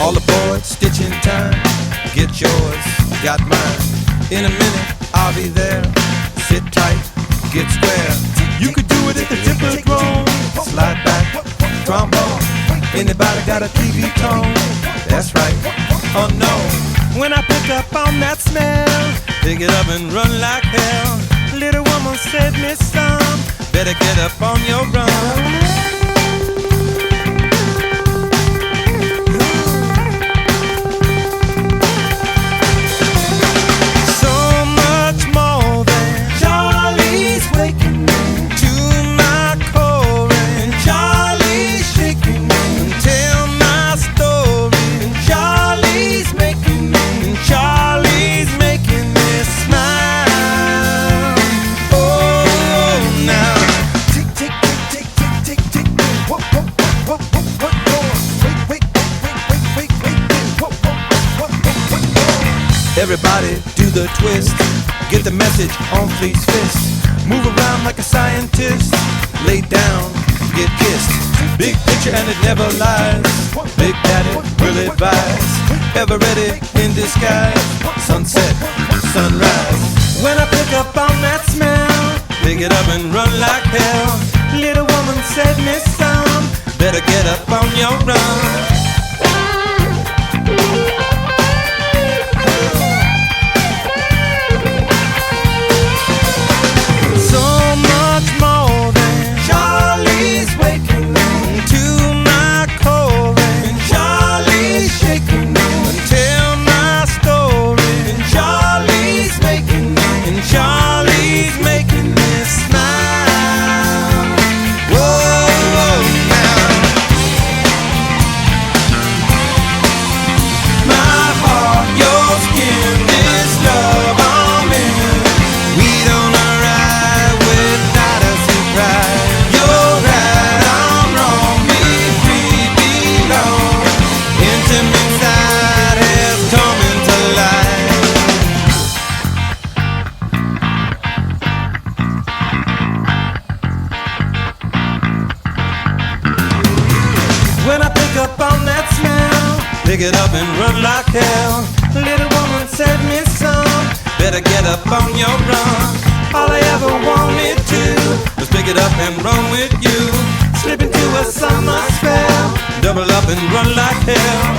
All aboard, stitching time. Get yours, got mine. In a minute, I'll be there. Sit tight, get square. You could do it at the Tippodrome. Slide back, trombone. Anybody got a TV tone? That's right. Oh no. When I pick up on that smell, pick it up and run like hell. Little woman said, Miss Some, better get up on your run. Everybody do the twist. Get the message on Fleet's fist. Move around like a scientist. Lay down, get kissed. Big picture and it never lies. Big Daddy will advise. Ever ready in disguise. Sunset, sunrise. When I pick up on that smell, pick it up and run like hell. Little woman said, Miss Some, better get up on your run. When I pick up on that smell, pick it up and run like hell. Little woman said, Miss Some, better get up on your run. All I ever wanted to was pick it up and run with you. Slip into a summer spell, double up and run like hell.